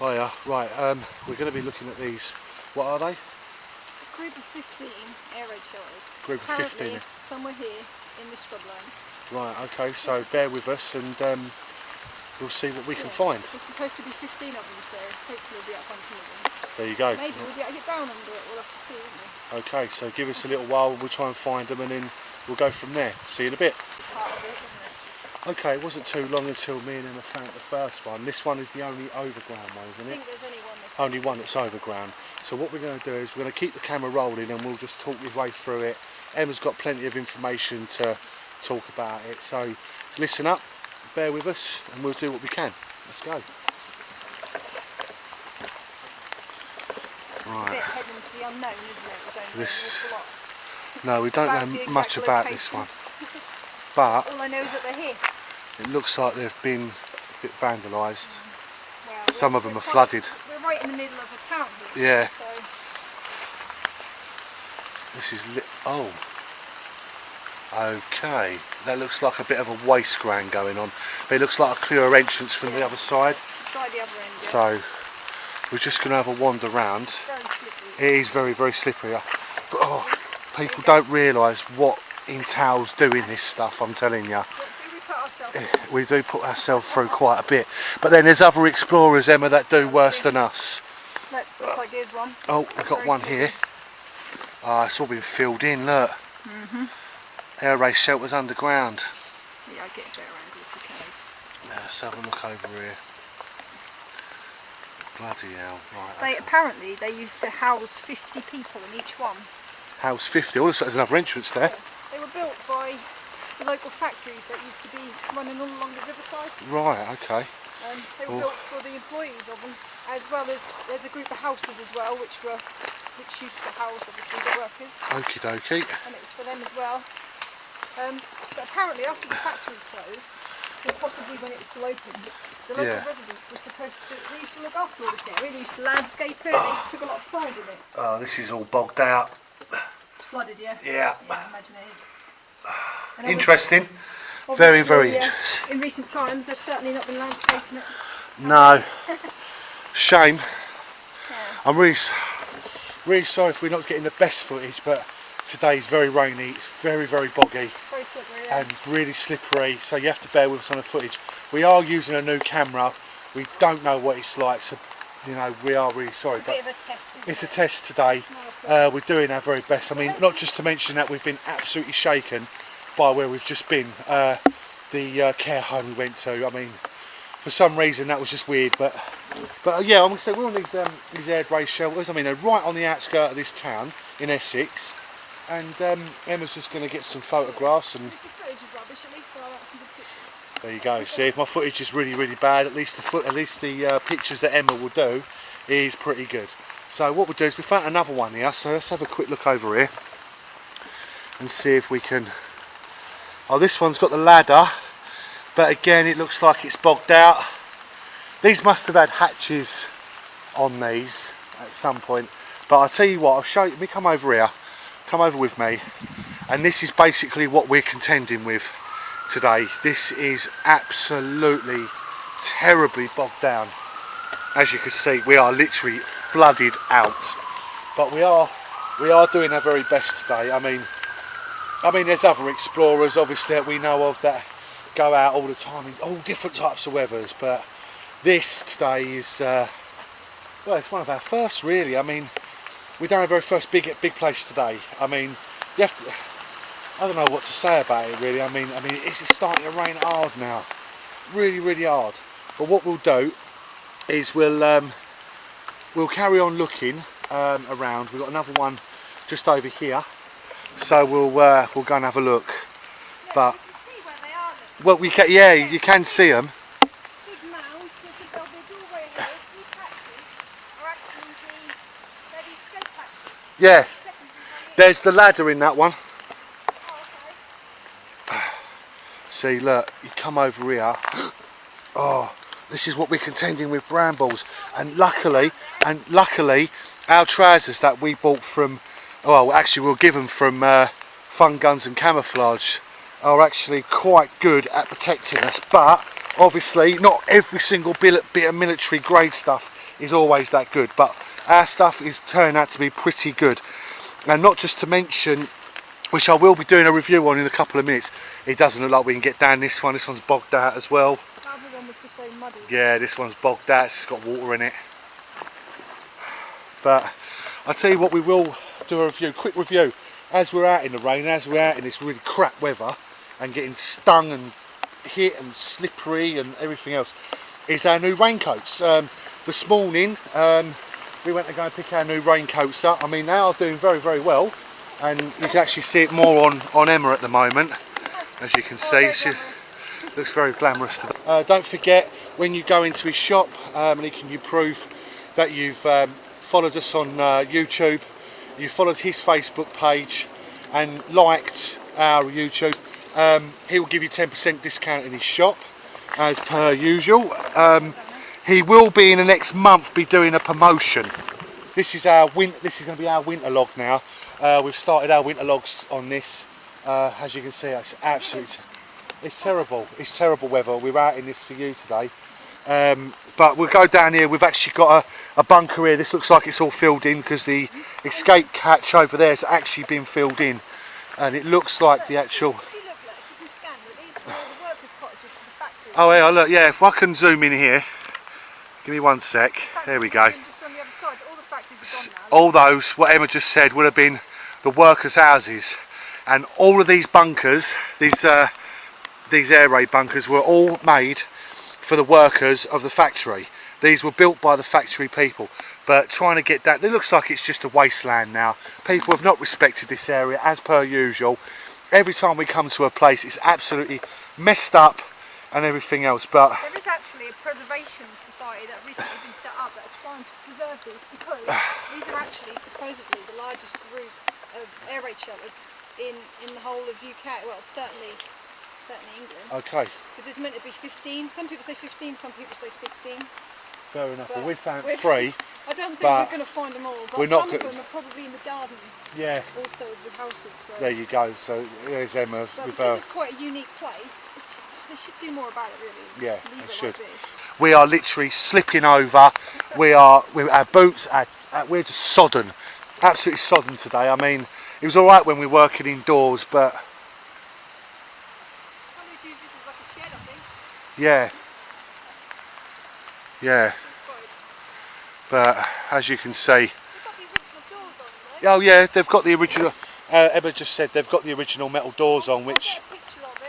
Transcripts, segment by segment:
Hiya. Right, we're going to be looking at these. What are they? A group of 15 air raid shelters. Group of Apparently 15. somewhere here in this scrubland. Right, okay, so bear with us and we'll see what we can find. There's supposed to be 15 of them, so hopefully we'll be out hunting with them. There you go. Maybe we'll be able to get down under it, we'll have to see, won't we? Okay, so give us a little while, we'll try and find them and then we'll go from there. See you in a bit. Part of it, isn't it? Okay, it wasn't too long until me and Emma found the first one. This one is the only overground one, isn't it? I think there's only one that's Only one that's overground. So what we're going to do is we're going to keep the camera rolling and we'll just talk your way through it. Emma's got plenty of information to talk about it, so listen up, bear with us and we'll do what we can. Let's go. Right. A bit heading to the unknown, isn't it? We don't know an awful lot. No, we don't know much about this one. But all I know is that they're here. It looks like they've been a bit vandalised. Well, some of them are flooded. We're right in the middle of a town here. Yeah. So. This is oh. Okay. That looks like a bit of a waste ground going on. But it looks like a clearer entrance from the other side. Try the other end. Yeah. So we're just going to have a wander around. Very slippery. It is very, very slippery. But oh, people don't realise what entails doing this stuff, I'm telling you. We do put ourselves through quite a bit. But then there's other explorers, Emma, that do worse than us. Look, looks like here's one. Oh, we've got one here. Ah, it's all been filled in, look. Air raid shelters underground. Yeah, I'll get a better angle if you can. Now, let's have a look over here. Bloody hell. Right. Apparently they used to house 50 people in each one. House 50, oh, there's another entrance there. They were built by the local factories that used to be running all along the riverside. Right, okay. They were built for the employees of them, as well as there's a group of houses as well, which used to house obviously the workers. Okie dokie. And it was for them as well. But apparently after the factory closed, or possibly when it was still open, the local residents were supposed to, they used to look after all this area, they used to landscape it, they took a lot of pride in it. Oh, this is all bogged out. It's flooded, yeah? Yeah. Yeah, I imagine it is. And interesting. Very, very interesting. In recent times, they've certainly not been landscaping it. No. Shame. Yeah. I'm really sorry if we're not getting the best footage, but today's very rainy, it's very, very boggy. Very slippery, yeah. And really slippery, so you have to bear with us on the footage. We are using a new camera, we don't know what it's like, so you know, we are really sorry. It's a bit of a test, isn't it's it? a test today. We're doing our very best. I mean, not just to mention that we've been absolutely shaken by where we've just been, the care home we went to. I mean, for some reason that was just weird, but yeah, I'm going to say we're on these air raid shelters. I mean, they're right on the outskirts of this town in Essex, and Emma's just going to get some photographs and. There you go. See, if my footage is really, really bad, at least the pictures that Emma will do is pretty good. So what we'll do is we found another one here. So let's have a quick look over here and see if we can. Oh, this one's got the ladder, but again, it looks like it's bogged out. These must have had hatches on these at some point. But I'll tell you what. I'll show you. Let me come over here. Come over with me, and this is basically what we're contending with today. This is absolutely terribly bogged down. As you can see, we are literally flooded out, but we are doing our very best today. I mean there's other explorers obviously that we know of that go out all the time in all different types of weathers, but this today is well, it's one of our first really. I mean, we've done our very first big place today. I mean, you have to, I don't know what to say about it really. I mean it's starting to rain hard now, really, really hard. But what we'll do is we'll carry on looking around. We've got another one just over here, so we'll go and have a look. Yeah, but you can see where they are. Well, we can, yeah, you can see them. Big mounds with the doorway here. These patches are actually these scope patches. Yeah, there's the ladder in that one. See, look, you come over here. Oh, this is what we're contending with, brambles. And luckily, our trousers that we bought from, well, actually we'll give them from Fun Guns and Camouflage, are actually quite good at protecting us. But obviously, not every single bit of military grade stuff is always that good, but our stuff is turning out to be pretty good. And not just to mention, which I will be doing a review on in a couple of minutes, it doesn't look like we can get down this one. This one's bogged out as well. The other one was just very muddy. Yeah, this one's bogged out, it's got water in it. But I'll tell you what, we will do a review, quick review, as we're out in the rain, as we're out in this really crap weather and getting stung and hit and slippery and everything else, is our new raincoats. This morning we went to go and pick our new raincoats up. I mean, they are doing very, very well, and you can actually see it more on Emma at the moment. As you can see, she looks very glamorous today. Don't forget, when you go into his shop, and he can prove that you've followed us on YouTube, you followed his Facebook page and liked our YouTube, he will give you 10% discount in his shop, as per usual. He will be in the next month be doing a promotion. This is going to be our winter log now. We've started our winter logs on this. As you can see, it's it's terrible. It's terrible weather. We're out in this for you today. But we'll go down here. We've actually got a bunker here. This looks like it's all filled in because the escape catch over there has actually been filled in, and it looks like the actual. Oh yeah, look, yeah, if I can zoom in here, give me one sec, there we go. All those, what Emma just said, would have been the workers' houses, and all of these bunkers, these air raid bunkers, were all made for the workers of the factory. These were built by the factory people, but trying to get that, it looks like it's just a wasteland now. People have not respected this area as per usual. Every time we come to a place, it's absolutely messed up and everything else. But there is actually a preservation society that recently been set up that are trying to preserve this, because these are actually supposedly the largest group of air raid shelters in the whole of UK. Well, certainly England. Okay. Because there's meant to be 15. Some people say 15, some people say 16. Fair enough. But well, we found 3. I don't think we're going to find them all, but some of them are probably in the gardens. Yeah. Also the houses. So. There you go. So there's Emma. But because it's quite a unique place, they should do more about it, really. Yeah, they should. Like we are literally slipping over. With our boots, we're just sodden, absolutely sodden today. I mean, it was all right when we were working indoors, but use this as like a shed, I think. Yeah. Yeah. But as you can see, oh yeah, they've got the original. Emma just said they've got the original metal doors on, which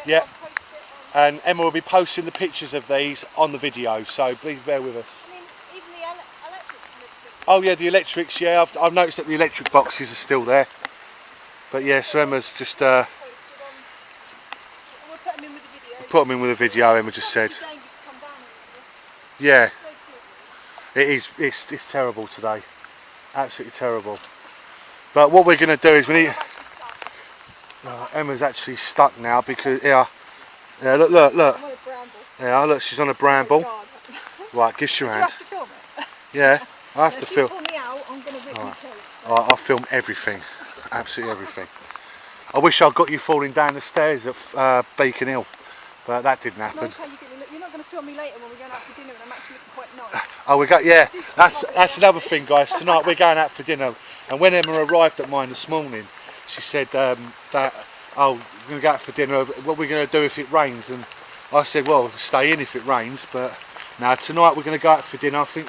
yeah. And Emma will be posting the pictures of these on the video, so please bear with us. I mean, even the electrics and everything. Oh yeah, the electrics, yeah, I've noticed that the electric boxes are still there. But yeah, so Emma's just we'll put them in with the video. Put them in with the video, Emma just said. Yeah. It's terrible today. Absolutely terrible. But what we're going to do is we need... Emma's actually stuck now because... Yeah, look. I'm on a bramble. Yeah, look, she's on a bramble. Right, give us your hand. Do you have to film it? Yeah, I have to film. If you pull me out, I'm going to rip your coat. Alright, I'll film everything. Absolutely everything. I wish I'd got you falling down the stairs at Beacon Hill, but that didn't happen. Nice how you're not going to film me later when we're going out for dinner and I'm actually looking quite nice. Oh, yeah, that's another thing, guys. Tonight we're going out for dinner, and when Emma arrived at mine this morning, she said that, oh, we're going to go out for dinner, what are we going to do if it rains? And I said, well, stay in if it rains, but now tonight we're going to go out for dinner. I think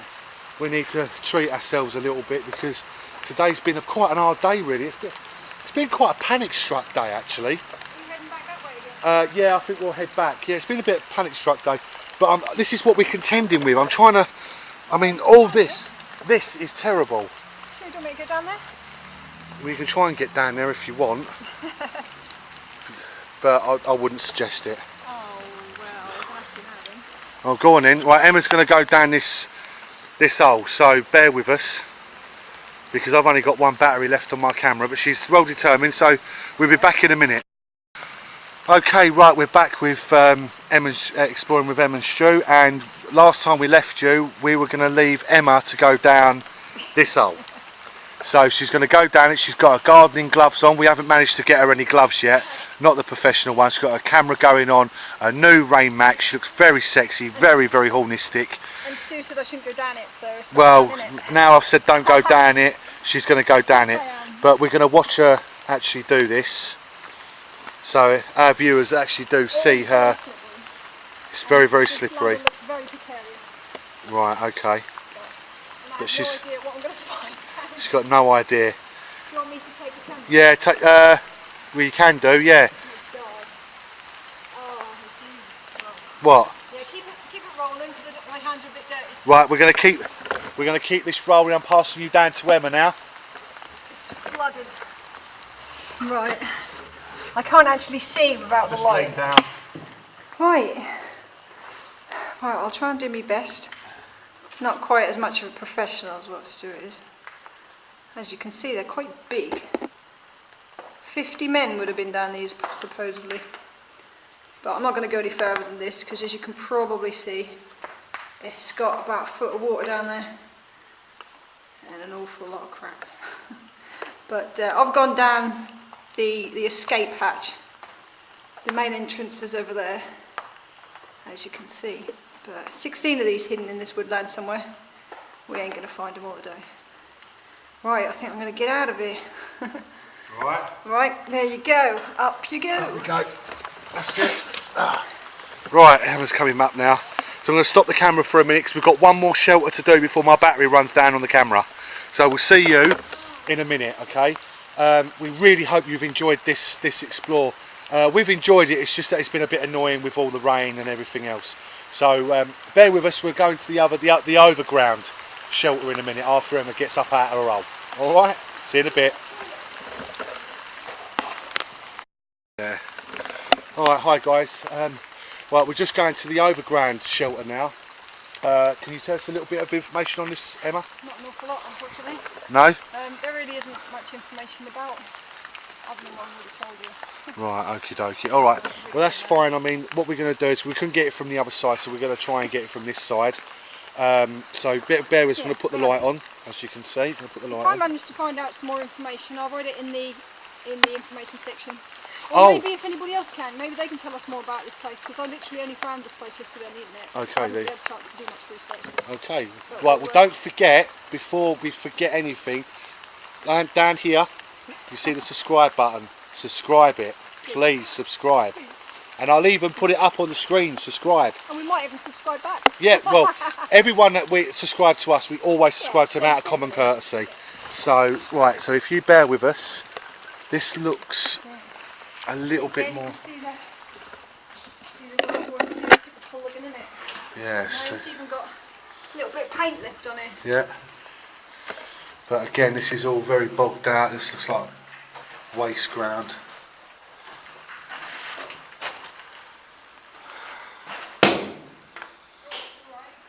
we need to treat ourselves a little bit because today's been quite an hard day, really. It's been quite a panic-struck day, actually. Are you heading back that way again? Yeah, I think we'll head back. Yeah, it's been a bit of a panic-struck day. But this is what we're contending with. I'm trying to... I mean, all this is terrible. Should we go down there? We can try and get down there if you want. But I wouldn't suggest it. Oh, well, we're going to have to now then. Oh, go on in. Right, Emma's going to go down this hole, so bear with us. Because I've only got one battery left on my camera, but she's well determined, so we'll be back in a minute. Okay, right, we're back with Emma's exploring with Emma and Stu, and last time we left you, we were going to leave Emma to go down this hole. So she's going to go down it. She's got her gardening gloves on. We haven't managed to get her any gloves yet, not the professional ones. She's got her camera going on, a new Rain Max. She looks very sexy, very, very hornistic. And Stu said I shouldn't go down it, so it's not Well, down, innit? now I've said don't go down it, she's going to go down it. But we're going to watch her actually do this. So our viewers actually do see her. It's very, very slippery. Very precarious. Right, okay. But she's no idea what I'm going to find. She's got no idea. Do you want me to take the camera? Yeah, take. Well, you can do. Yeah. Oh, oh, Jesus. What? Yeah, keep it rolling because my hands are a bit dirty. Right, we're gonna keep this rolling. I'm passing you down to Emma now. It's flooded. Right. I can't actually see without the light. Just lay down. Right. Right, I'll try and do my best. Not quite as much of a professional as what Stuart is. As you can see, they're quite big. 50 men would have been down these, supposedly. But I'm not going to go any further than this, because as you can probably see, it's got about a foot of water down there. And an awful lot of crap. But I've gone down the escape hatch. The main entrance is over there, as you can see. But 16 of these hidden in this woodland somewhere. We ain't going to find them all today. Right, I think I'm going to get out of here. Right. Right, there you go. Up you go. There we go. That's it. Right, Emma's coming up now. So I'm going to stop the camera for a minute because we've got one more shelter to do before my battery runs down on the camera. So we'll see you in a minute, okay? We really hope you've enjoyed this explore. We've enjoyed it, it's just that it's been a bit annoying with all the rain and everything else. So bear with us, we're going to the Overground shelter in a minute after Emma gets up out of her hole. Alright, see you in a bit. Yeah. Alright, hi guys. Right, we're just going to the Overground shelter now. Can you tell us a little bit of information on this, Emma? Not an awful lot, unfortunately. No? There really isn't much information about, other than what I would have told you. Right, okie dokie. Alright, well that's fine. I mean, what we're going to do is we couldn't get it from the other side, so we're going to try and get it from this side. So bear with us, I'm going to put the light on, as you can see. I'm going to put the light If I on. manage to find out some more information, I'll write it in the information section. Or maybe if anybody else can, maybe they can tell us more about this place, because I literally only found this place yesterday on the internet. Okay, I haven't had a chance to do much research. Okay, right, well don't forget, before we forget anything, down here, you see the subscribe button. Subscribe it, please subscribe. And I'll even put it up on the screen, subscribe. And we might even subscribe back. Yeah, well, everyone that we subscribe to us, we always subscribe to them out of common courtesy. So, right, so if you bear with us, this looks a little bit more. See the little ones here, took the full looking in it. Yes. It's even got a little bit of paint left on it. Yeah. But again, this is all very bogged out. This looks like waste ground.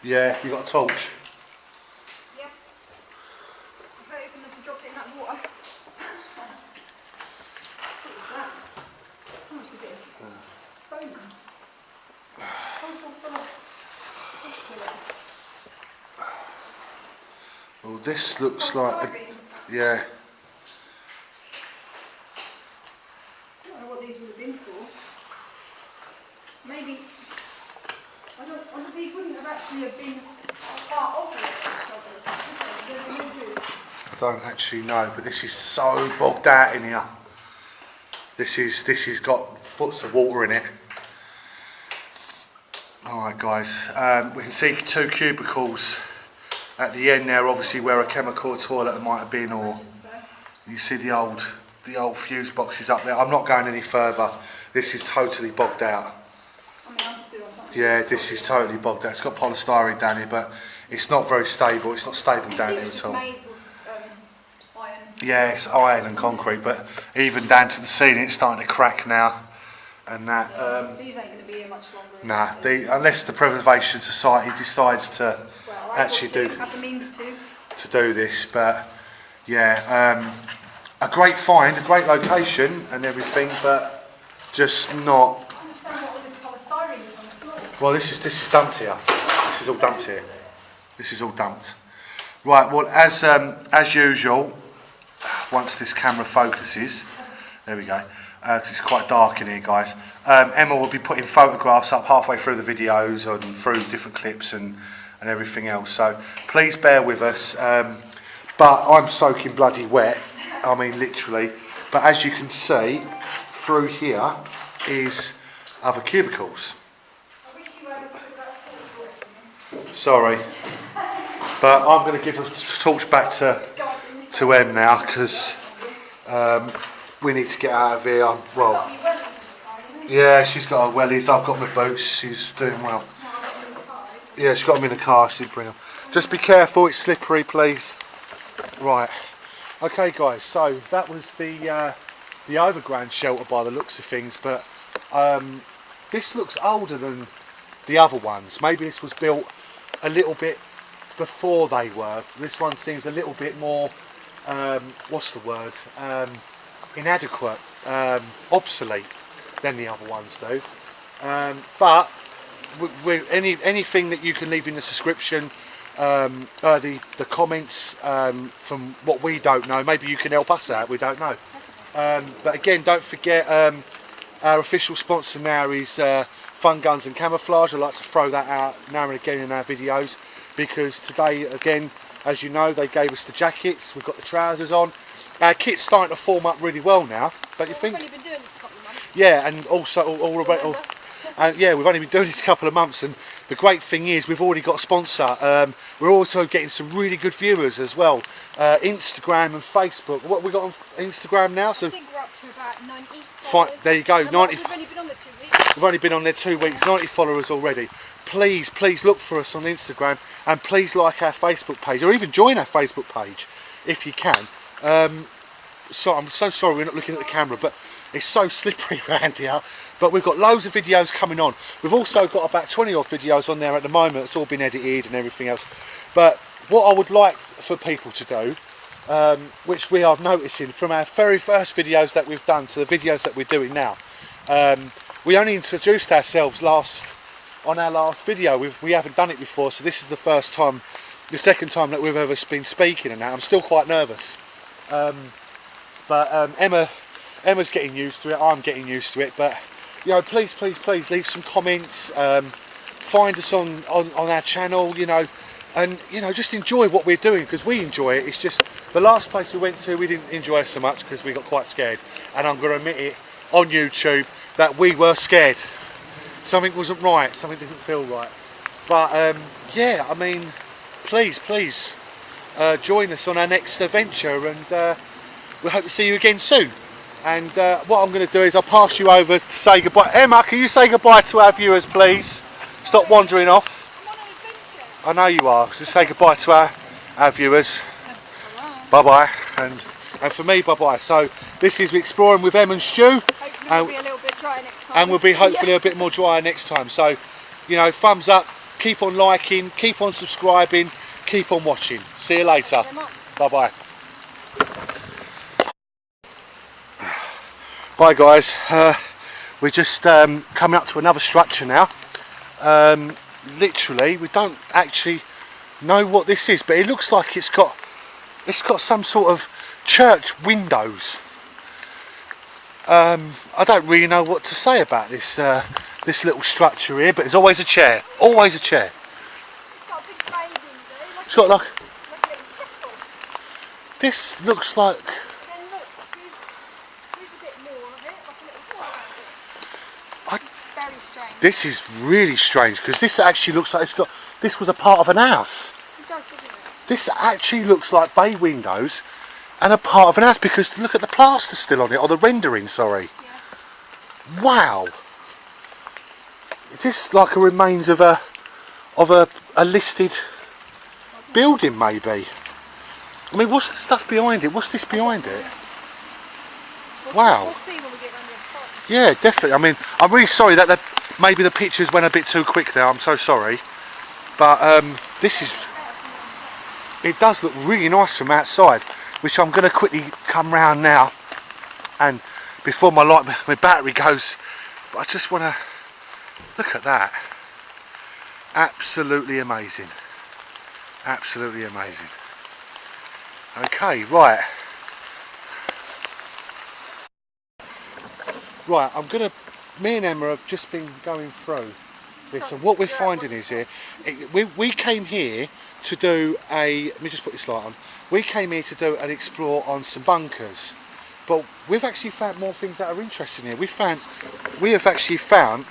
Yeah, you got a torch. Yep. I bet you must have dropped it in that water. What was that? Oh, it's a bit of foam. It's all full of fish killers. Well, this looks like yeah. I don't know what these would have been for. Maybe these wouldn't have actually have been part of it. I don't actually know, but this is so bogged out in here. This has got foots of water in it. Alright guys, we can see two cubicles at the end there, obviously where a chemical toilet might have been, or you see the old fuse boxes up there. I'm not going any further. This is totally bogged out. Yeah, this is totally bogged out. It's got polystyrene down here, but it's not very stable. It's not stable down here at all. Made with, iron. Yeah, it's iron and concrete, but even down to the ceiling, it's starting to crack now. And that. These ain't going to be here much longer. Nah, unless the Preservation Society decides to actually have the means to do this. But yeah, a great find, a great location and everything, but just not. Well, this is dumped here. This is all dumped here. This is all dumped. Right. Well, as usual, once this camera focuses, there we go. Because it's quite dark in here, guys. Emma will be putting photographs up halfway through the videos and through different clips and and everything else. So please bear with us. But I'm soaking bloody wet. I mean, literally. But as you can see, through here is other cubicles. Sorry, but I'm going to give a torch back to Em now, because we need to get out of here. Well, yeah, she's got her wellies. I've got my boots. She's doing well. Yeah, she's got them in the car. She'll bring them. Just be careful. It's slippery, please. Right. Okay, guys. So that was the Overground shelter by the looks of things, but this looks older than the other ones. Maybe this was built a little bit before they were. This one seems a little bit more, what's the word, inadequate, obsolete than the other ones do. But anything that you can leave in the description, the comments, from what we don't know, maybe you can help us out, we don't know. But again, don't forget, our official sponsor now is Fun Guns and Camouflage. I like to throw that out now and again in our videos, because today, again, as you know, they gave us the jackets, we've got the trousers on. Our kit's starting to form up really well now, don't you think? We've only been doing this a couple of months. Yeah, and also yeah, we've only been doing this a couple of months, and the great thing is we've already got a sponsor. We're also getting some really good viewers as well. Instagram and Facebook. What we got on Instagram now? So I think we're up to about 90. there you go. 90. We've only been on there 2 weeks. We've only been on there 2 weeks. 90 followers already. Please look for us on Instagram, and please like our Facebook page, or even join our Facebook page if you can. So I'm so sorry we're not looking at the camera, but it's so slippery around here. But we've got loads of videos coming on. We've also got about 20 odd videos on there at the moment. It's all been edited and everything else. But what I would like for people to do, which we are noticing from our very first videos that we've done to the videos that we're doing now, we only introduced ourselves on our last video. We haven't done it before, so this is the second time that we've ever been speaking and that. I'm still quite nervous. But Emma's getting used to it, I'm getting used to it, but you know, please leave some comments, find us on our channel, you know, and you know, just enjoy what we're doing, because we enjoy it. It's just the last place we went to, we didn't enjoy it so much because we got quite scared, and I'm going to admit it on YouTube that we were scared. Something wasn't right, something didn't feel right. But yeah, I mean, please join us on our next adventure, and we hope to see you again soon. And what I'm going to do is I'll pass you over to say goodbye. Emma, can you say goodbye to our viewers, please? Stop wandering off. I'm on an adventure. I know you are. Just say goodbye to our viewers. Bye-bye. And for me, bye-bye. So this is Exploring with Em and Stu. Hopefully we'll be a little bit drier next time. And we'll be hopefully a bit more drier next time. So, you know, thumbs up, keep on liking, keep on subscribing, keep on watching. See you later. Bye-bye. Bye guys, we're just coming up to another structure now. Literally, we don't actually know what this is, but it looks like it's got some sort of church windows. I don't really know what to say about this this little structure here, but there's always a chair, always a chair. It's got a big bay window. It's got like a little chapel. this looks like. Then look, there's a bit more of it, like a little wall around it. Very strange. This is really strange, because this actually looks like this was a part of an house. It does, doesn't it? This actually looks like bay windows and a part of an house, because look at the plaster still on it, or the rendering, sorry. Yeah. Wow. Is this like a remains of a listed building, maybe? I mean, what's the stuff behind it? What's this behind it? Wow. We'll see when we get round the other side. Yeah, definitely. I mean, I'm really sorry that maybe the pictures went a bit too quick there. I'm so sorry. But this is... It does look really nice from outside, which I'm going to quickly come round now. And before my battery goes, but I just want to... Look at that. Absolutely amazing. Absolutely amazing. Okay, right. Right, me and Emma have just been going through Listen, what we're finding is here, we came here to do let me just put this light on. We came here to do an explore on some bunkers, but we've actually found more things that are interesting here. We have actually found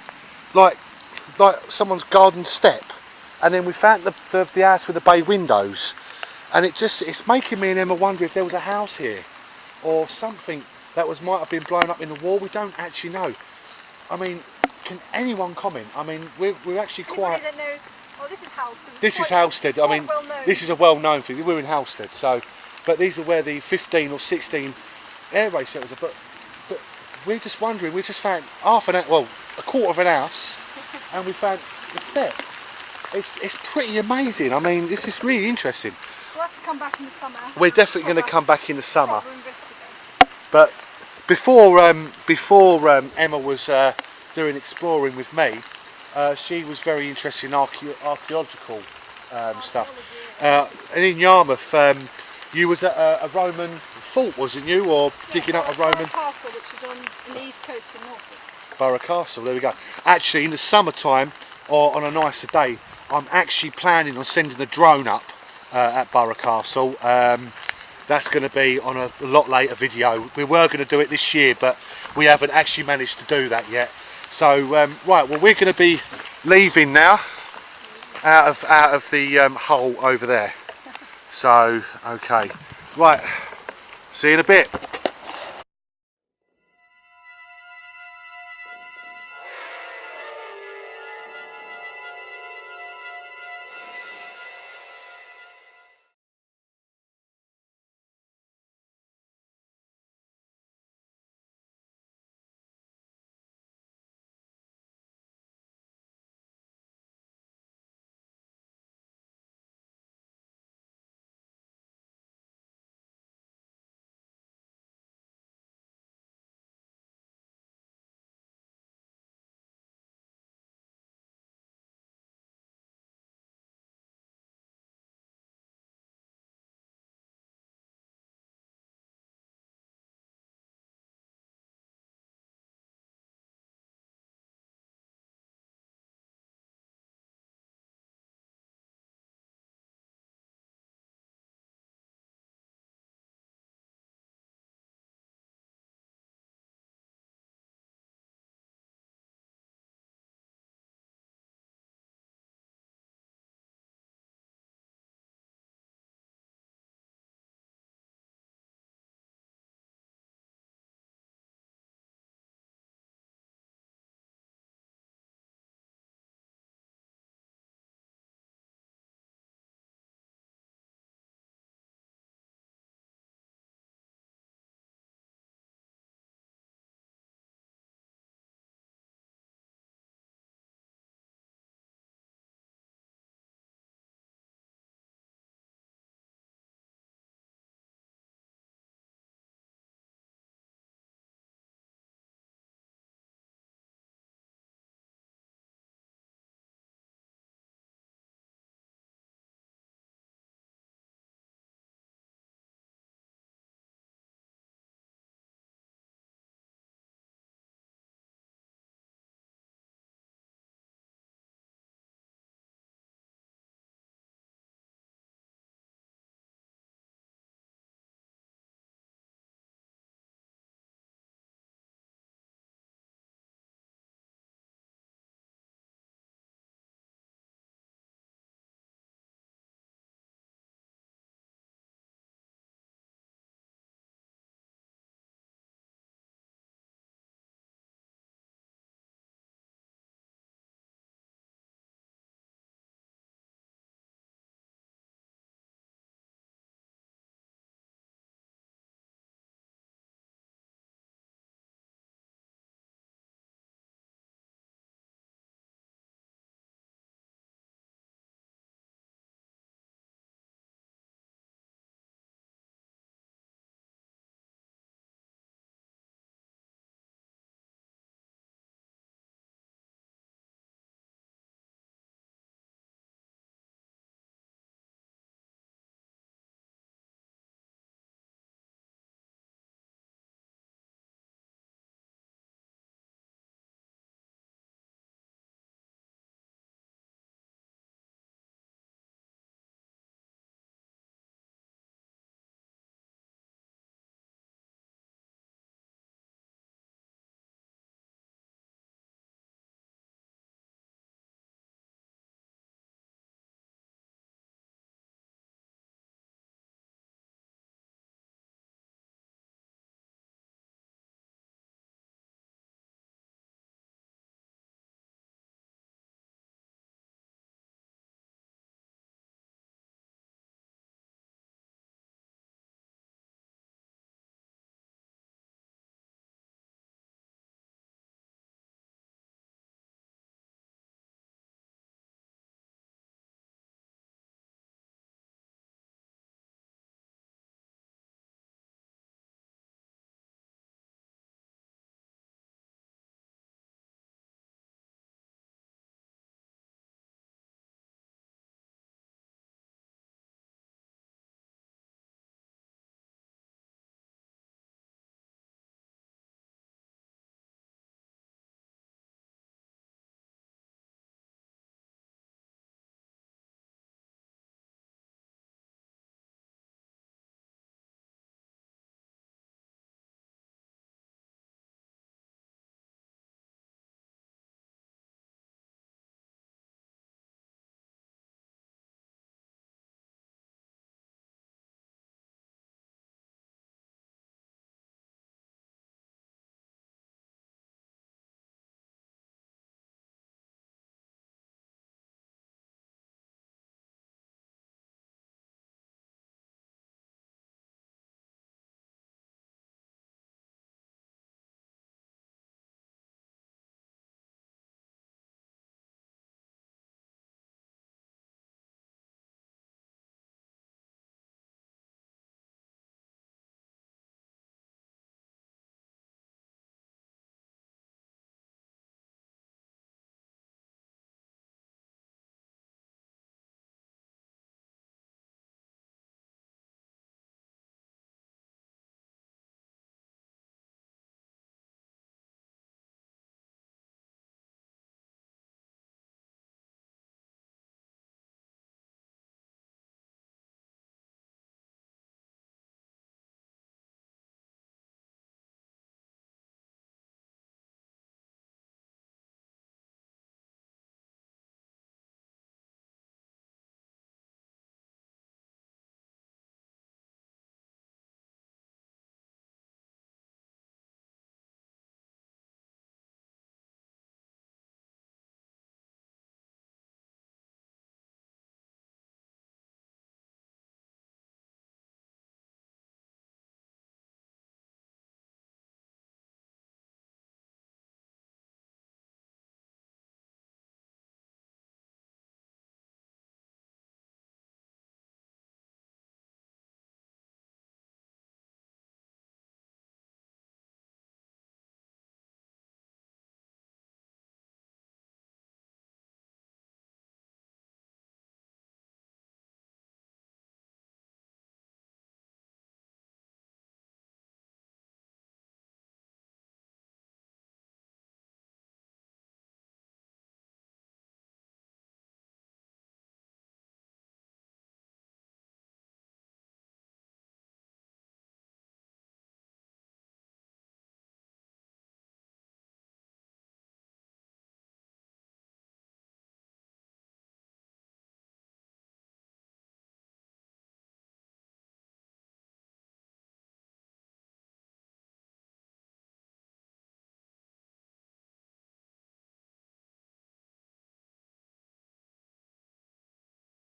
like someone's garden step, and then we found the house with the bay windows, and it's making me and Emma wonder if there was a house here or something that might have been blown up in the wall. We don't actually know. I mean, can anyone comment? I mean, we're actually quite... Anybody that knows... Oh, this is Halstead. This is Halstead. I mean, this is a well-known thing. We're in Halstead, so... But these are where the 15 or 16 air raid shelters are. But we're just wondering, we just found a quarter of an house, and we found the step. It's pretty amazing. I mean, this is really interesting. We'll have to come back in the summer. We're definitely going to come back in the summer. Investigate. But before Emma was doing exploring with me, she was very interested in archaeological stuff. And in Yarmouth, you was at a Roman fort, wasn't you, or digging up a Roman Castle, which is on the east coast of Norfolk. Borough Castle? There we go. Actually, in the summertime or on a nicer day, I'm actually planning on sending a drone up at Borough Castle. That's going to be on a lot later video. We were going to do it this year, but we haven't actually managed to do that yet. So right, well, we're going to be leaving now out of the hole over there. So okay, right, see you in a bit.